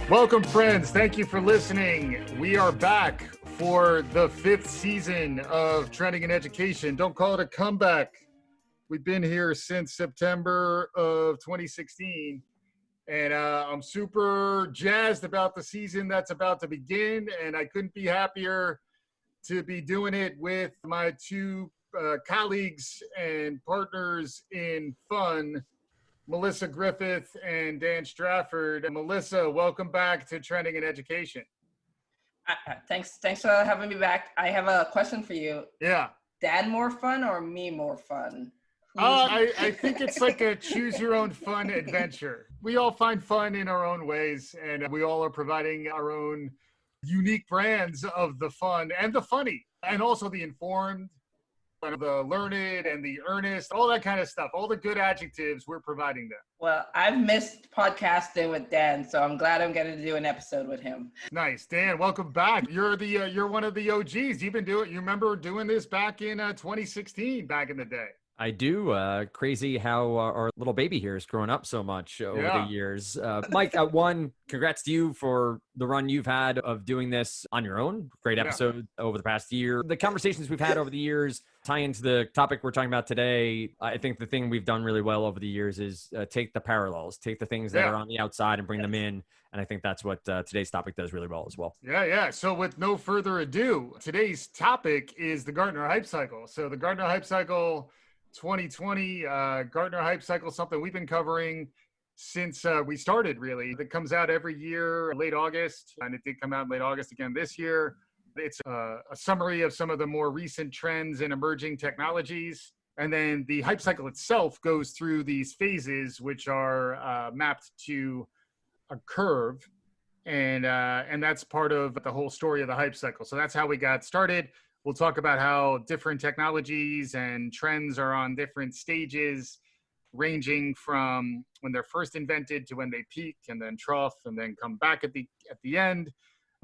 Welcome, friends. Thank you for listening. We are back for the 5th season of Trending in Education. Don't call it a comeback. We've been here since September of 2016, and I'm super jazzed about the season that's about to begin, and I couldn't be happier to be doing it with my two colleagues and partners in fun, Melissa Griffith and Dan Strafford. Melissa, welcome back to Trending in Education. Thanks for having me back. I have a question for you. Yeah. Dan more fun or me more fun? I think it's like a choose your own fun adventure. We all find fun in our own ways, and we all are providing our own unique brands of the fun and the funny, and also the informed, and the learned and the earnest, all that kind of stuff. All the good adjectives we're providing them. Well, I've missed podcasting with Dan, so I'm glad I'm getting to do an episode with him. Nice. Dan, welcome back. You're one of the OGs. You remember doing this back in 2016, back in the day. I do. Crazy how our little baby here is growing up so much over the years. Mike, one, congrats to you for the run you've had of doing this on your own. Great episode over the past year. The conversations we've had over the years tie into the topic we're talking about today. I think the thing we've done really well over the years is take the parallels, take the things that are on the outside and bring them in. And I think that's what today's topic does really well as well. Yeah. So with no further ado, today's topic is the Gartner hype cycle. So the Gartner hype cycle 2020, Gartner hype cycle, something we've been covering since we started, really. It comes out every year, late August, and it did come out in late August again this year. It's a summary of some of the more recent trends in emerging technologies. And then the hype cycle itself goes through these phases, which are mapped to a curve. And that's part of the whole story of the hype cycle. So that's how we got started. We'll talk about how different technologies and trends are on different stages, ranging from when they're first invented to when they peak and then trough and then come back at the end.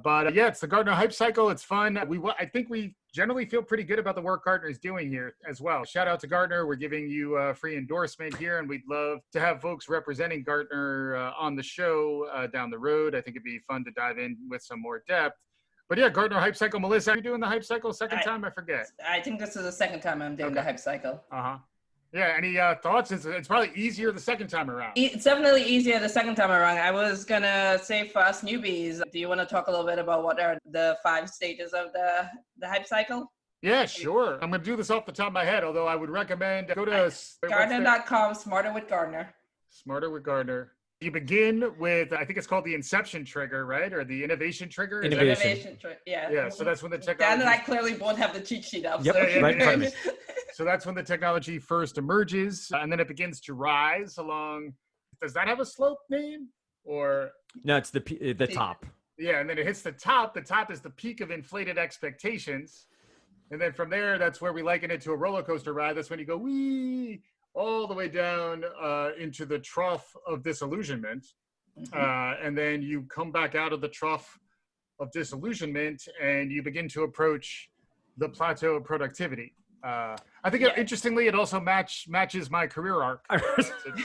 But it's the Gartner hype cycle. It's fun. I think we generally feel pretty good about the work Gartner is doing here as well. Shout out to Gartner. We're giving you a free endorsement here, and we'd love to have folks representing Gartner on the show down the road. I think it'd be fun to dive in with some more depth. But yeah, Gartner hype cycle. Melissa, are you doing the hype cycle second time? I forget. I think this is the second time I'm doing the hype cycle. Yeah, any thoughts? It's probably easier the second time around. It's definitely easier the second time around. I was going to say for us newbies, do you want to talk a little bit about what are the 5 stages of the hype cycle? Yeah, sure. I'm going to do this off the top of my head, although I would recommend go to Gartner.com, Smarter with Gartner. Smarter with Gartner. You begin with, I think it's called the inception trigger, right? Or the innovation trigger? Innovation trigger, yeah. Yeah, so that's when the technology... Dan and I clearly both have the cheat sheet up. Yep, so. right in front of me. So that's when the technology first emerges, and then it begins to rise along... Does that have a slope name? Or... No, it's the top. Yeah, and then it hits the top. The top is the peak of inflated expectations. And then from there, that's where we liken it to a roller coaster ride. That's when you go, wee... all the way down into the trough of disillusionment. And then you come back out of the trough of disillusionment and you begin to approach the plateau of productivity. I think, interestingly, it also matches my career arc to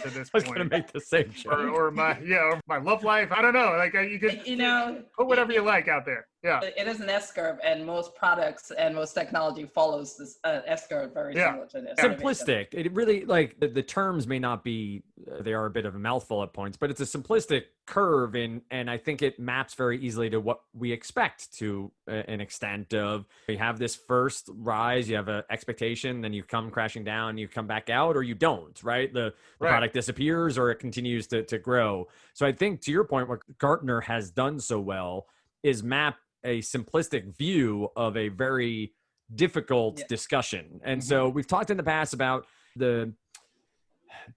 this point. I was going to make the same joke. Or my love life. I don't know. Like you can put whatever you like out there. Yeah. It is an S-curve, and most products and most technology follows this S-curve very similar to this. Simplistic. It really, like, the terms may not be, they are a bit of a mouthful at points, but it's a simplistic curve, and I think it maps very easily to what we expect to an extent of, you have this first rise, you have an expectation, then you come crashing down, you come back out, or you don't, right? The product disappears or it continues to grow. So I think, to your point, what Gartner has done so well is map a simplistic view of a very difficult discussion. And so we've talked in the past about the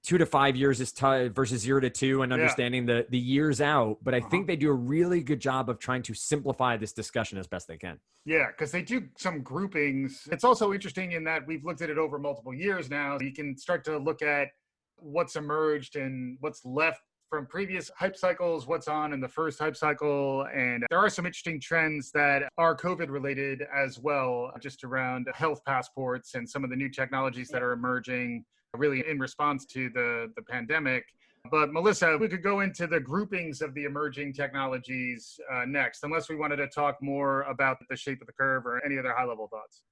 2 to 5 years is versus 0 to 2 and understanding the years out. But I think they do a really good job of trying to simplify this discussion as best they can. Yeah, because they do some groupings. It's also interesting in that we've looked at it over multiple years now. You can start to look at what's emerged and what's left from previous hype cycles, what's on in the first hype cycle. And there are some interesting trends that are COVID related as well, just around health passports and some of the new technologies that are emerging really in response to the pandemic. But Melissa, we could go into the groupings of the emerging technologies next, unless we wanted to talk more about the shape of the curve or any other high-level thoughts.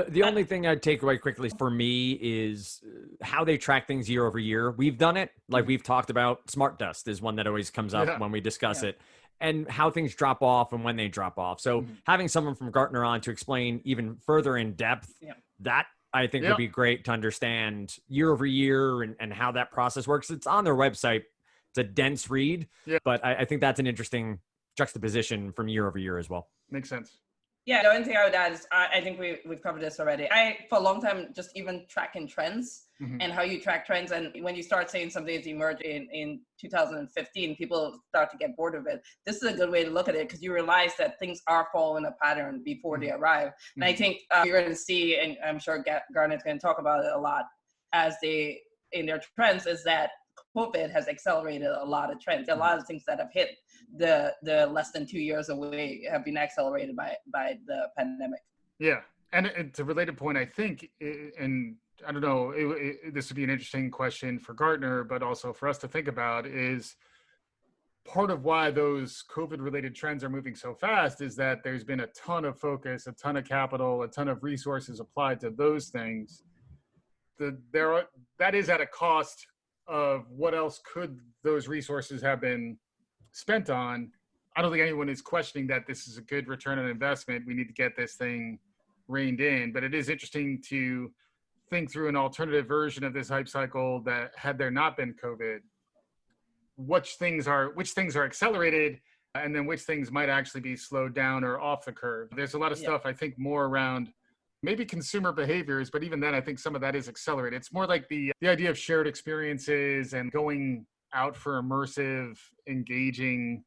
The only thing I'd take away quickly for me is how they track things year over year. We've done it. Like we've talked about, smart dust is one that always comes up when we discuss it, and how things drop off and when they drop off. So having someone from Gartner on to explain even further in depth, that I think would be great to understand year over year and how that process works. It's on their website. It's a dense read, but I think that's an interesting juxtaposition from year over year as well. Makes sense. Yeah, the only thing I would add is I think we've covered this already. For a long time, just even tracking trends and how you track trends. And when you start saying something is emerging in 2015, people start to get bored of it. This is a good way to look at it because you realize that things are following a pattern before they arrive. And I think you're going to see, and I'm sure Gartner's going to talk about it a lot in their trends, is that COVID has accelerated a lot of trends. A lot of things that have hit the less than 2 years away have been accelerated by the pandemic. Yeah, and it's a related point, I think, and I don't know, this would be an interesting question for Gartner, but also for us to think about, is part of why those COVID-related trends are moving so fast is that there's been a ton of focus, a ton of capital, a ton of resources applied to those things. That is at a cost of what else could those resources have been spent on. I don't think anyone is questioning that this is a good return on investment. We need to get this thing reined in, but it is interesting to think through an alternative version of this hype cycle that had there not been COVID, which things are accelerated and then which things might actually be slowed down or off the curve. There's a lot of stuff, I think, more around maybe consumer behaviors, but even then I think some of that is accelerated. It's more like the idea of shared experiences and going out for immersive, engaging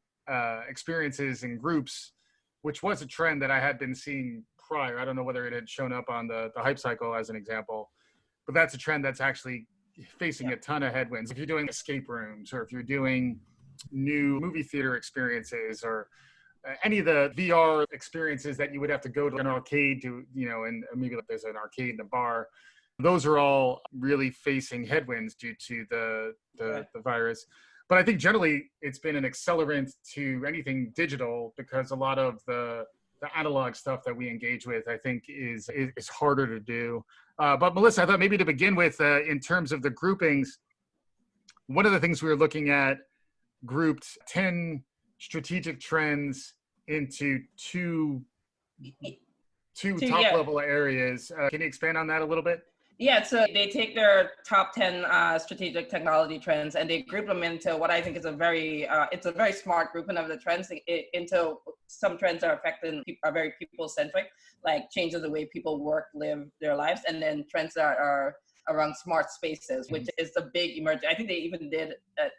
experiences in groups, which was a trend that I had been seeing prior. I don't know whether it had shown up on the hype cycle as an example, but that's a trend that's actually facing a ton of headwinds. If you're doing escape rooms, or if you're doing new movie theater experiences, or any of the VR experiences that you would have to go to an arcade to, and maybe there's an arcade in a bar, those are all really facing headwinds due to the virus. But I think generally it's been an accelerant to anything digital, because a lot of the analog stuff that we engage with, I think is harder to do. But Melissa, I thought maybe to begin with, in terms of the groupings, one of the things we were looking at grouped 10 strategic trends into two top level areas. Can you expand on that a little bit? Yeah, so they take their top 10 strategic technology trends and they group them into what I think is a very smart grouping of the trends into some trends that are very people-centric, like changes the way people work, live their lives, and then trends that are around smart spaces, which is the big emerging. I think they even did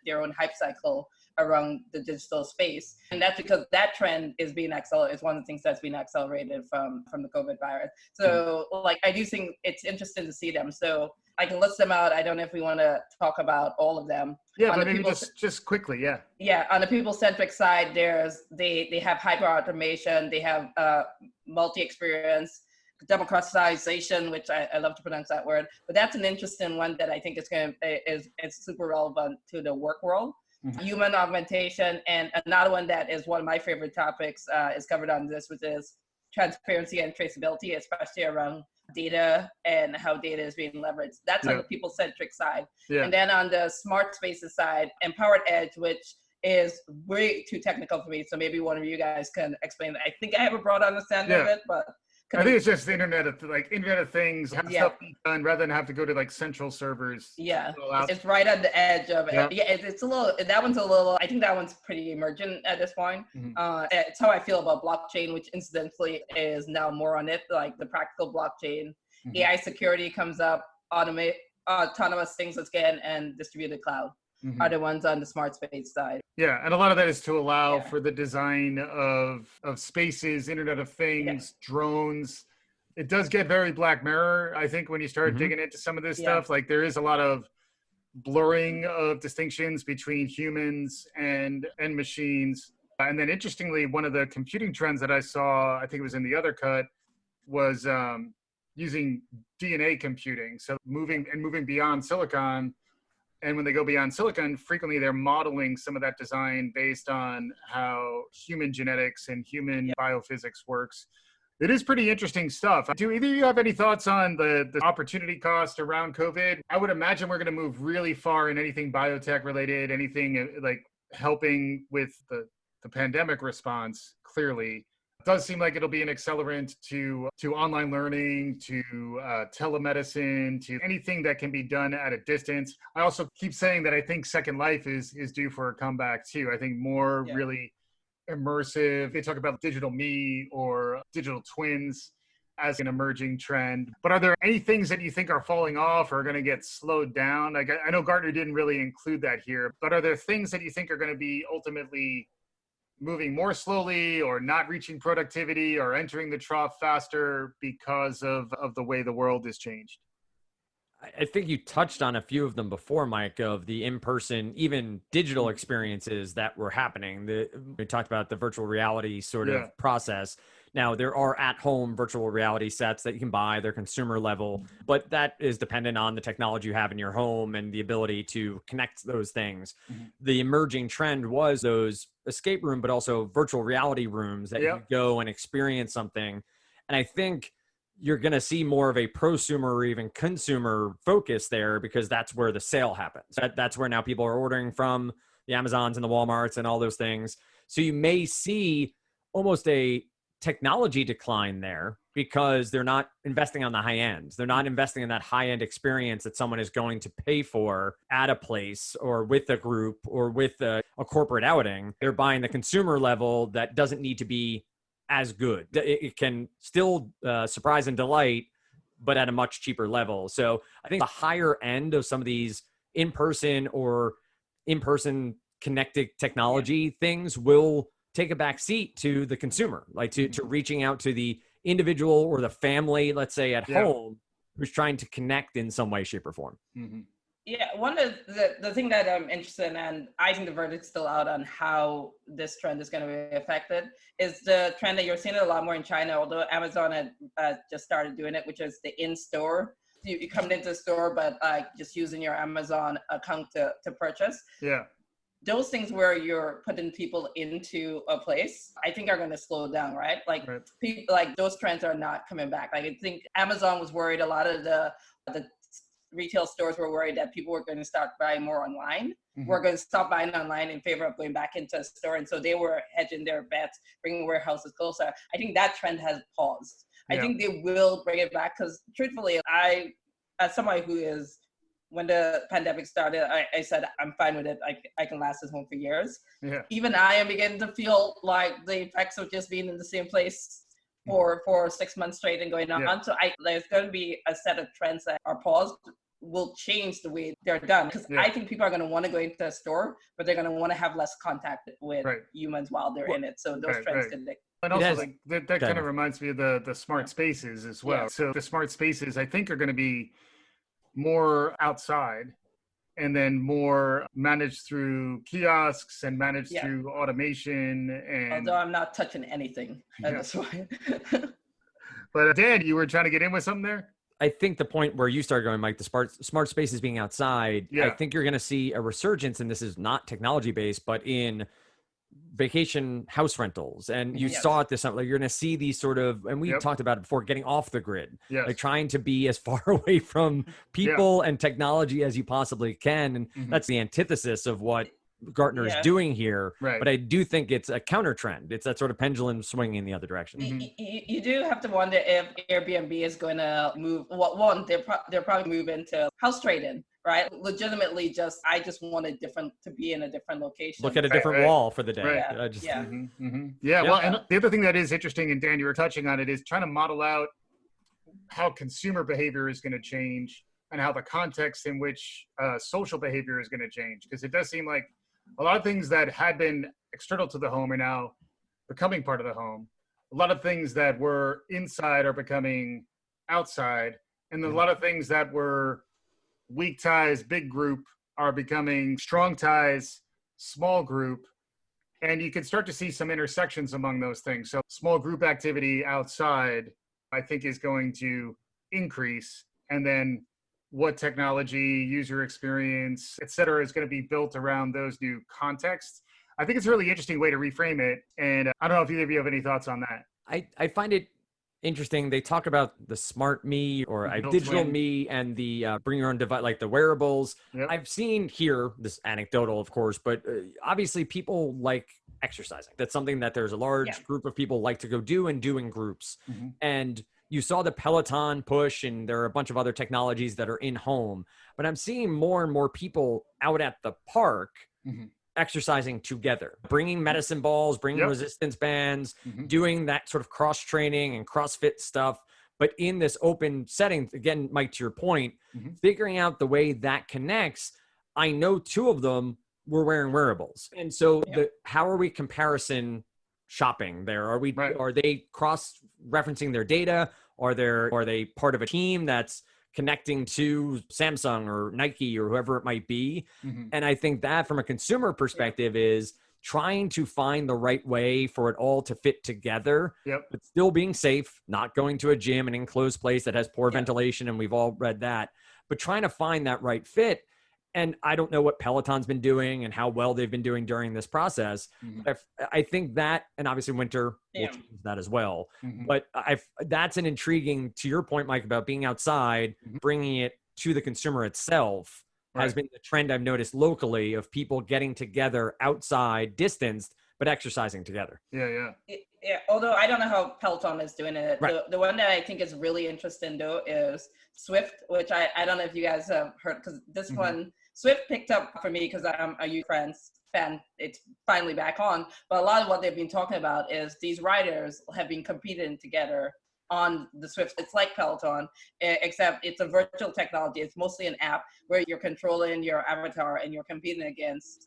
their own hype cycle around the digital space. And that's because that trend is being accelerated, is one of the things that's been accelerated from the COVID virus. So I do think it's interesting to see them. So I can list them out. I don't know if we want to talk about all of them. Yeah, but maybe just quickly, yeah. Yeah, on the people-centric side, they have hyper automation, they have multi-experience, democratization, which I love to pronounce that word, but that's an interesting one that I think is super relevant to the work world. Human augmentation, and another one that is one of my favorite topics is covered on this, which is transparency and traceability, especially around data and how data is being leveraged. That's on the people-centric side. And then on the smart spaces side, empowered edge, which is way too technical for me, so maybe one of you guys can explain that. I think I have a broad understanding of it, but I think it's just the Internet of Things, have stuff be done rather than have to go to central servers. Yeah, it's right on the edge of it. Yeah, it's a little, that one's a little, I think that one's pretty emergent at this point. It's how I feel about blockchain, which incidentally is now more on it, like the practical blockchain. AI security comes up, autonomous things again, and distributed cloud are the ones on the smart space side. Yeah, and a lot of that is to allow for the design of spaces, Internet of Things, drones. It does get very Black Mirror, I think, when you start digging into some of this stuff. Like there is a lot of blurring of distinctions between humans and machines. And then interestingly, one of the computing trends that I saw, I think it was in the other cut, was using DNA computing. So moving beyond silicon, And when they go beyond silicon, frequently they're modeling some of that design based on how human genetics and human biophysics works. It is pretty interesting stuff. Do either of you have any thoughts on the opportunity cost around COVID? I would imagine we're going to move really far in anything biotech related, anything like helping with the pandemic response, clearly. It does seem like it'll be an accelerant to online learning, to telemedicine, to anything that can be done at a distance. I also keep saying that I think Second Life is due for a comeback too. I think more really immersive. They talk about digital me or digital twins as an emerging trend. But are there any things that you think are falling off or are going to get slowed down? Like, I know Gartner didn't really include that here, but are there things that you think are going to be ultimately moving more slowly or not reaching productivity or entering the trough faster because of the way the world has changed? I think you touched on a few of them before, Mike, of the in-person, even digital experiences that were happening. We talked about the virtual reality sort of process. Now, there are at-home virtual reality sets that you can buy. They're consumer level, but that is dependent on the technology you have in your home and the ability to connect those things. The emerging trend was those escape room, but also virtual reality rooms that you could go and experience something. And I think you're going to see more of a prosumer or even consumer focus there because that's where the sale happens. That's where now people are ordering from the Amazons and the Walmarts and all those things. So you may see almost a technology decline there because they're not investing on the high end. They're not investing in that high end experience that someone is going to pay for at a place or with a group or with a corporate outing. They're buying the consumer level that doesn't need to be as good. It can still surprise and delight, but at a much cheaper level. So I think the higher end of some of these in-person connected technology things will take a back seat to the consumer, like to reaching out to the individual or the family, let's say at home, who's trying to connect in some way, shape, or form. Yeah, one of the thing that I'm interested in, and I think the verdict's still out on how this trend is going to be affected, is the trend that you're seeing a lot more in China, although Amazon had just started doing it, which is the in-store. You come into the store, but just using your Amazon account to purchase. Yeah. Those things where you're putting people into a place, I think are going to slow down, right? Like people, like those trends are not coming back. Like I think Amazon was worried. A lot of the retail stores were worried that people were going to start buying more online. We're going to stop buying online in favor of going back into a store. And so they were hedging their bets, bringing warehouses closer. I think that trend has paused. I think they will bring it back because truthfully, as somebody who is, when the pandemic started, I said, I'm fine with it. I can last at home for years. Even I am beginning to feel like the effects of just being in the same place for 6 months straight and going on. So there's going to be a set of trends that are paused, will change the way they're done. Because I think people are going to want to go into a store, but they're going to want to have less contact with humans while they're in it. So those trends can and also that kind of reminds me of the smart spaces as well. So the smart spaces, I think, are going to be more outside and then more managed through kiosks and managed through automation. And although I'm not touching anything at this point. But Dan, you were trying to get in with something there? I think the point where you started going, Mike, the smart spaces being outside, I think you're going to see a resurgence, and this is not technology based, but in vacation house rentals. And you saw it this summer, like you're going to see these sort of, and we talked about it before, getting off the grid, like trying to be as far away from people and technology as you possibly can. And that's the antithesis of what Gartner is doing here. But I do think it's a counter trend. It's that sort of pendulum swinging in the other direction. You do have to wonder if Airbnb is going to move. Well, one, they'll probably move into house trading. Right, legitimately, I just wanted to be in a different location. Look at a different wall for the day. Well, and the other thing that is interesting, and Dan, you were touching on it, is trying to model out how consumer behavior is going to change and how the context in which social behavior is going to change. Because it does seem like a lot of things that had been external to the home are now becoming part of the home. A lot of things that were inside are becoming outside, and a lot of things that were weak ties, big group, are becoming strong ties, small group. And you can start to see some intersections among those things. So small group activity outside, I think, is going to increase. And then what technology, user experience, et cetera, is going to be built around those new contexts. I think it's a really interesting way to reframe it. And I don't know if either of you have any thoughts on that. I find it interesting. They talk about the smart me or digital twin. me and the bring your own device, like the wearables. Yep. I've seen here, this anecdotal, of course, but obviously people like exercising. That's something that there's a large group of people like to go do and do in groups. And you saw the Peloton push, and there are a bunch of other technologies that are in home. But I'm seeing more and more people out at the park exercising together, bringing medicine balls, bringing resistance bands, doing that sort of cross training and CrossFit stuff. But in this open setting, again, Mike, to your point, figuring out the way that connects. I know two of them were wearing wearables. And so how are we comparison shopping there? Are they cross referencing their data? Are they part of a team that's connecting to Samsung or Nike or whoever it might be? And I think that from a consumer perspective is trying to find the right way for it all to fit together, but still being safe, not going to a gym, an enclosed place that has poor ventilation. And we've all read that, but trying to find that right fit. And I don't know what Peloton's been doing and how well they've been doing during this process. But I think that, and obviously winter will change that as well. But that's an intriguing, to your point, Mike, about being outside, bringing it to the consumer itself has been the trend I've noticed locally of people getting together outside, distanced, but exercising together. Yeah, although I don't know how Peloton is doing it. The one that I think is really interesting though is Swift, which I don't know if you guys have heard, because this one, Swift picked up for me because I'm a huge fan. It's finally back on. But a lot of what they've been talking about is these riders have been competing together on the Swift. It's like Peloton, except it's a virtual technology. It's mostly an app where you're controlling your avatar and you're competing against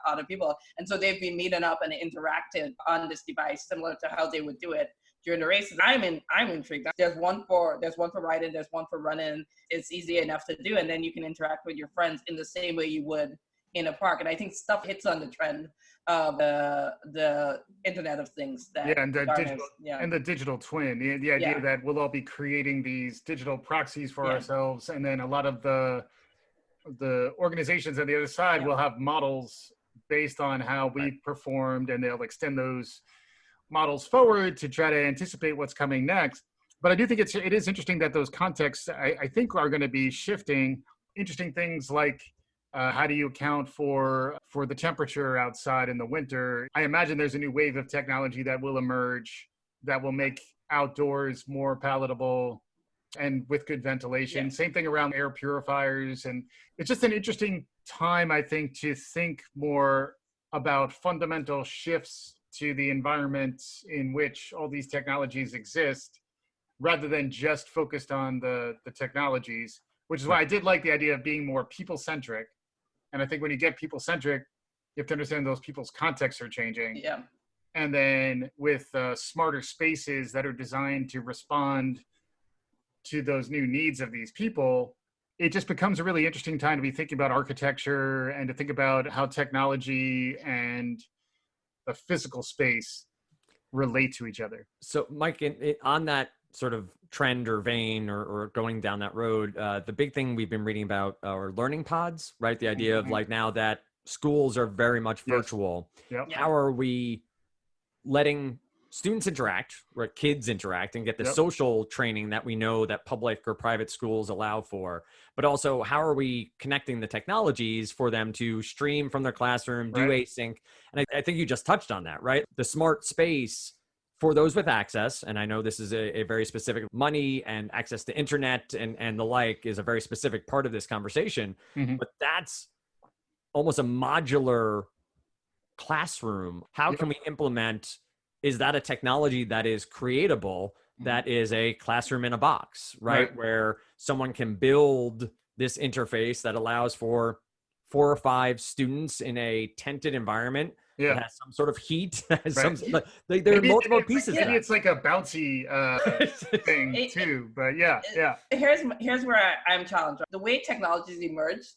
other people. And so they've been meeting up and interacting on this device, similar to how they would do it during the races. I'm intrigued. There's one for riding, there's one for running. It's easy enough to do, and then you can interact with your friends in the same way you would in a park. And I think stuff hits on the trend of the Internet of Things. And the digital twin, the idea that we'll all be creating these digital proxies for ourselves, and then a lot of the organizations on the other side will have models based on how we performed, and they'll extend those models forward to try to anticipate what's coming next. But I do think it is interesting that those contexts, I think, are going to be shifting. Interesting things like how do you account for the temperature outside in the winter? I imagine there's a new wave of technology that will emerge that will make outdoors more palatable and with good ventilation. Same thing around air purifiers. And it's just an interesting time, I think, to think more about fundamental shifts to the environment in which all these technologies exist, rather than just focused on the technologies, which is why I did like the idea of being more people-centric. And I think when you get people-centric, you have to understand those people's contexts are changing. And then with smarter spaces that are designed to respond to those new needs of these people, it just becomes a really interesting time to be thinking about architecture and to think about how technology and the physical space relate to each other. So Mike, on that sort of trend or vein or going down that road, the big thing we've been reading about are learning pods, right? The idea of like now that schools are very much virtual, how are we letting students interact, where kids interact and get the social training that we know that public or private schools allow for, but also how are we connecting the technologies for them to stream from their classroom, do async? And I think you just touched on that, right? The smart space for those with access, and I know this is a very specific money and access to internet and the like is a very specific part of this conversation, but that's almost a modular classroom. How can we implement, is that a technology that is creatable, that is a classroom in a box, right? Where someone can build this interface that allows for 4 or 5 students in a tented environment that has some sort of heat. There are multiple pieces. Maybe it's like a bouncy thing too, but Here's where I'm challenged. The way technologies emerge,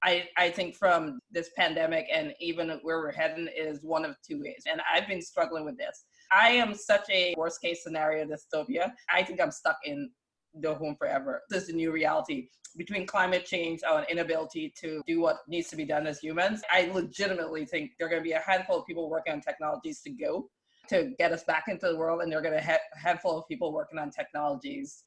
I think from this pandemic and even where we're heading is one of 2 ways. And I've been struggling with this. I am such a worst case scenario dystopia. I think I'm stuck in the home forever. This is the new reality. Between climate change, our inability to do what needs to be done as humans, I legitimately think there are going to be a handful of people working on technologies to get us back into the world, and there are going to be a handful of people working on technologies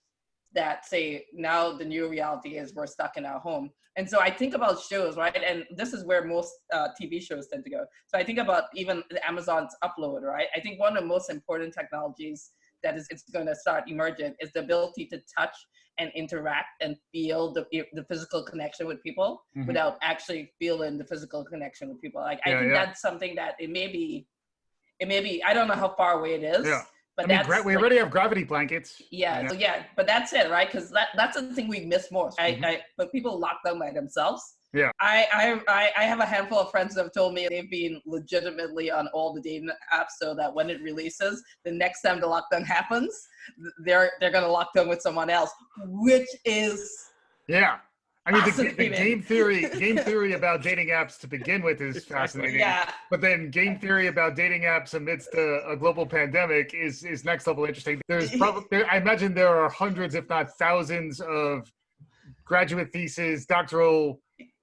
that say now the new reality is we're stuck in our home. And so I think about shows, right? And this is where most TV shows tend to go. So I think about even Amazon's upload, right? I think one of the most important technologies that it's going to start emerging is the ability to touch and interact and feel the physical connection with people without actually feeling the physical connection with people. Like, I think that's something that it may be, I don't know how far away it is. Yeah. But I mean, we already have gravity blankets. Yeah, so but that's it, right? Because that's the thing we miss most. But people lock down by themselves. Yeah. I have a handful of friends that have told me they've been legitimately on all the dating apps so that when it releases, the next time the lockdown happens, they're gonna lock down with someone else, which is I mean, the game theory about dating apps to begin with is fascinating. Yeah. But then game theory about dating apps amidst a global pandemic is next level interesting. There's probably, I imagine there are hundreds, if not thousands, of graduate theses, doctoral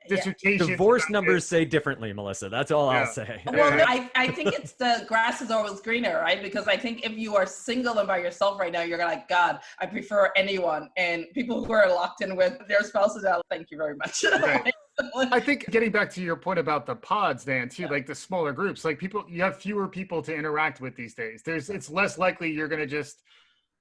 dissertations. Divorce numbers say differently, Melissa. That's all I'll say. Well, I think it's the grass is always greener, right? Because I think if you are single and by yourself right now, you're like, God, I prefer anyone. And people who are locked in with their spouses are, thank you very much. Right. I think getting back to your point about the pods, Dan, too, like the smaller groups, like you have fewer people to interact with these days. it's less likely you're going to just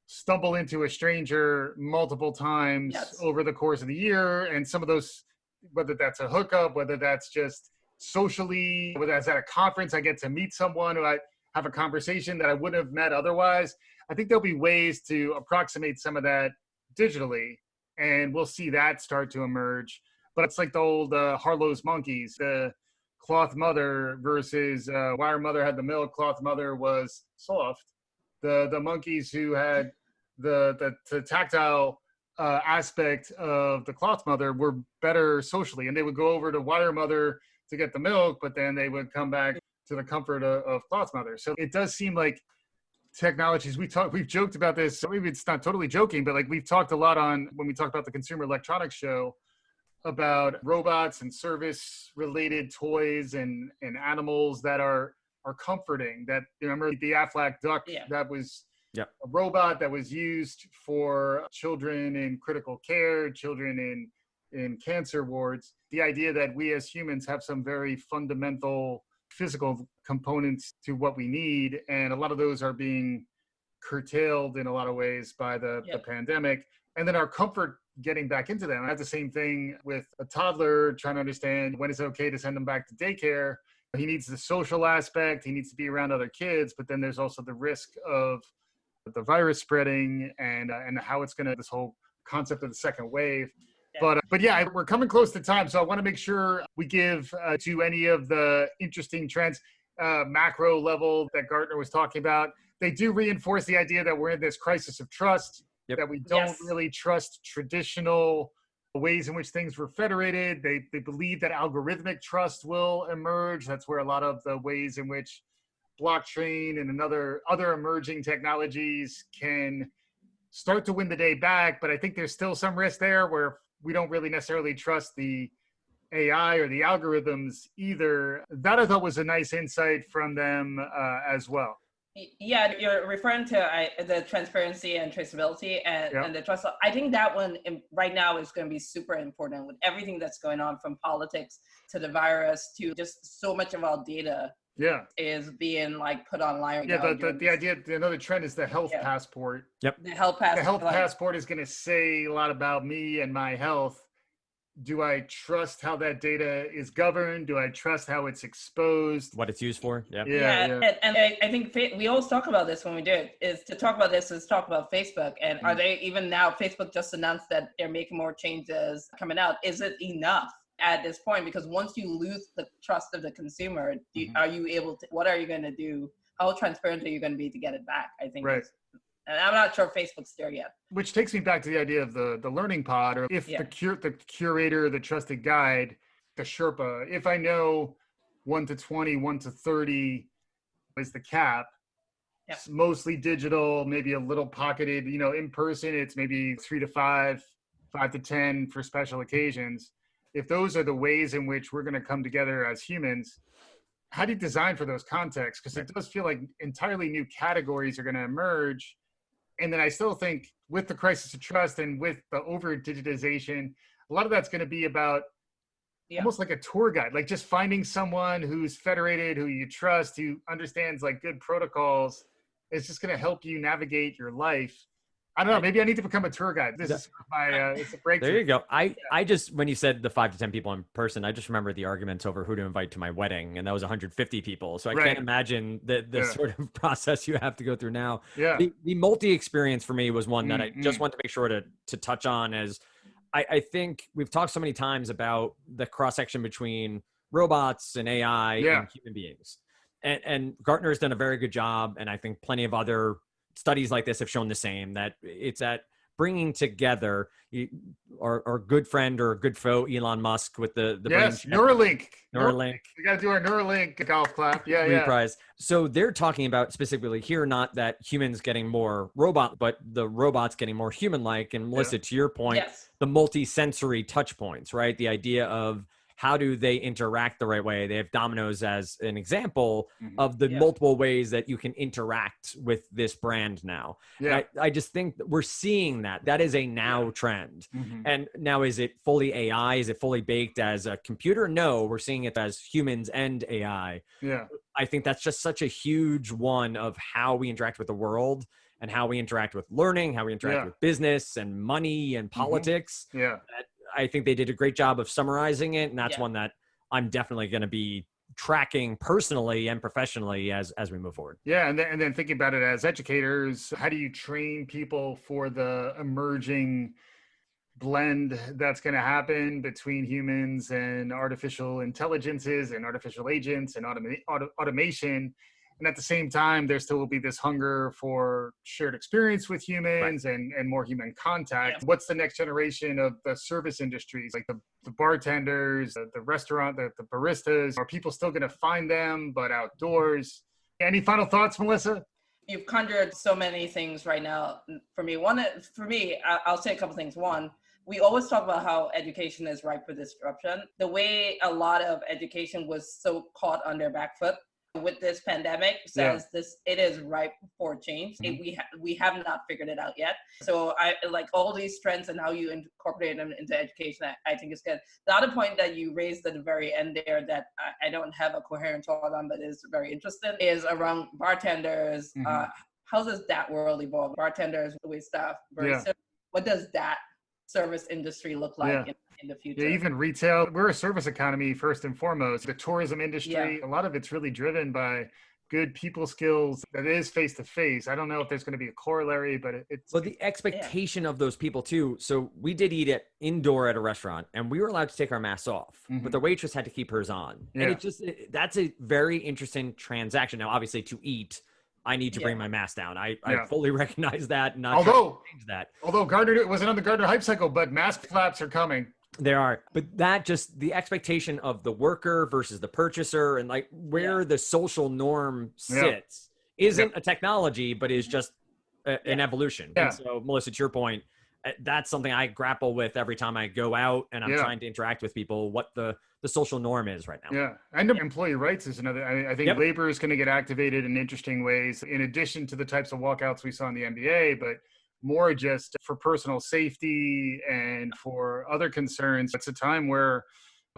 stumble into a stranger multiple times over the course of the year. And some of those, whether that's a hookup, whether that's just socially, whether that's at a conference, I get to meet someone who I have a conversation that I wouldn't have met otherwise. I think there'll be ways to approximate some of that digitally, and we'll see that start to emerge. But it's like the old Harlow's monkeys, the cloth mother versus wire mother had the milk, cloth mother was soft. The monkeys who had the tactile aspect of the cloth mother were better socially, and they would go over to wire mother to get the milk, but then they would come back to the comfort of cloth mother. So it does seem like technologies, we've joked about this, so maybe it's not totally joking, but like we've talked a lot on when we talk about the Consumer Electronics Show about robots and service related toys and animals that are comforting. That, remember the Aflac duck that was a robot that was used for children in critical care, children in cancer wards. The idea that we as humans have some very fundamental physical components to what we need, and a lot of those are being curtailed in a lot of ways by the pandemic. And then our comfort getting back into them. I have the same thing with a toddler, trying to understand when it's okay to send them back to daycare. He needs the social aspect, he needs to be around other kids, but then there's also the risk of the virus spreading and how it's going to, this whole concept of the second wave. But yeah, we're coming close to time. So I want to make sure we give to any of the interesting trends, macro level that Gartner was talking about. They do reinforce the idea that we're in this crisis of trust, that we don't really trust traditional ways in which things were federated. They believe that algorithmic trust will emerge. That's where a lot of the ways in which blockchain and other emerging technologies can start to win the day back. But I think there's still some risk there where we don't really necessarily trust the AI or the algorithms either. That I thought was a nice insight from them as well. Yeah, you're referring to the transparency and traceability and the trust. I think that one right now is going to be super important with everything that's going on, from politics to the virus to just so much of our data is being like put online. The idea, another trend is the health passport. The health passport. The health passport is going to say a lot about me and my health. Do I trust how that data is governed? Do I trust how it's exposed? What it's used for? And I think we always talk about this when we do it, is to talk about this is talk about Facebook. And are they even now, Facebook just announced that they're making more changes coming out. Is it enough at this point? Because once you lose the trust of the consumer, are you able to, what are you going to do? How transparent are you going to be to get it back? I think. Right. And I'm not sure Facebook's there yet. Which takes me back to the idea of the learning pod, or if the curator, the trusted guide, the Sherpa, if I know 1 to 20, 1 to 30 is the cap, mostly digital, maybe a little pocketed, in person, it's maybe 3 to 5, 5 to 10 for special occasions. If those are the ways in which we're going to come together as humans, how do you design for those contexts? Because it does feel like entirely new categories are going to emerge. And then I still think with the crisis of trust and with the over digitization, a lot of that's going to be about almost like a tour guide, like just finding someone who's federated, who you trust, who understands like good protocols. It's just going to help you navigate your life. I don't know. Maybe I need to become a tour guide. This is my, it's a breakthrough. There you go. I just, when you said the 5 to 10 people in person, I just remember the arguments over who to invite to my wedding. And that was 150 people. So I can't imagine the sort of process you have to go through now. Yeah. The multi-experience for me was one that I just want to make sure to touch on, as I think we've talked so many times about the cross-section between robots and AI and human beings. And Gartner has done a very good job. And I think plenty of other studies like this have shown the same, that it's at bringing together our good friend or good foe, Elon Musk, with the Neuralink. Neuralink. We got to do our Neuralink golf clap. Reprise. So they're talking about specifically here, not that humans getting more robot, but the robots getting more human-like. And Melissa, to your point, the multi-sensory touch points, right? The idea of how do they interact the right way? They have Domino's as an example of the multiple ways that you can interact with this brand now. Yeah. I just think that we're seeing that. That is a now trend. And now, is it fully AI? Is it fully baked as a computer? No, we're seeing it as humans and AI. Yeah. I think that's just such a huge one of how we interact with the world and how we interact with learning, how we interact with business and money and politics. I think they did a great job of summarizing it. And that's one that I'm definitely going to be tracking personally and professionally as we move forward. Yeah. And then thinking about it as educators, how do you train people for the emerging blend that's going to happen between humans and artificial intelligences and artificial agents and automation? And at the same time, there still will be this hunger for shared experience with humans and more human contact. What's the next generation of the service industries, like the bartenders, the restaurant, the baristas? Are people still going to find them, but outdoors? Any final thoughts, Melissa? You've conjured so many things right now. For me, I'll say a couple things. One, we always talk about how education is ripe for disruption. The way a lot of education was so caught on their back foot with this pandemic says it is ripe for change. We have not figured it out yet. So I like all these trends and how you incorporate them into education. I think is good. The other point that you raised at the very end there that I don't have a coherent thought on, but is very interesting, is around bartenders. How does that world evolve? Bartenders with staff. What does that service industry look like in the future? Yeah, even retail. We're a service economy first and foremost. The tourism industry, a lot of it's really driven by good people skills that is face to face. I don't know if there's going to be a corollary, but it's the expectation of those people too. So we did eat indoor at a restaurant, and we were allowed to take our masks off, but the waitress had to keep hers on. And that's a very interesting transaction. Now, obviously, to eat, I need to bring my mask down. I fully recognize that. Change that. Although Gartner, it wasn't on the Gartner hype cycle, but mask flaps are coming. There are, but that just the expectation of the worker versus the purchaser, and like where the social norm sits isn't a technology, but is just an evolution. And so, Melissa, to your point, that's something I grapple with every time I go out and I'm trying to interact with people, what the social norm is right now. Yeah. And employee rights is another. I think labor is going to get activated in interesting ways, in addition to the types of walkouts we saw in the NBA, but more just for personal safety and for other concerns. It's a time where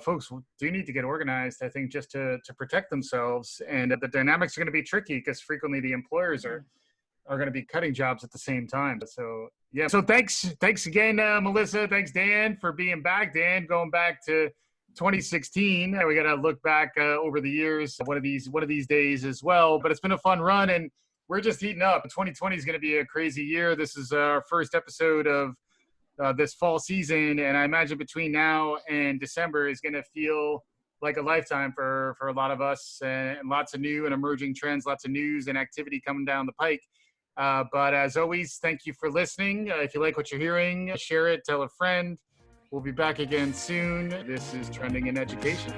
folks do need to get organized, I think, just to protect themselves. And the dynamics are going to be tricky because frequently the employers are going to be cutting jobs at the same time. So, So thanks again, Melissa. Thanks, Dan, for being back. Dan, going back to 2016. We got to look back over the years, one of these days as well. But it's been a fun run, and we're just heating up. 2020 is going to be a crazy year. This is our first episode of this fall season, and I imagine between now and December is going to feel like a lifetime for a lot of us, and lots of new and emerging trends, lots of news and activity coming down the pike. But as always, thank you for listening. If you like what you're hearing, share it, tell a friend. We'll be back again soon. This is Trending in Education.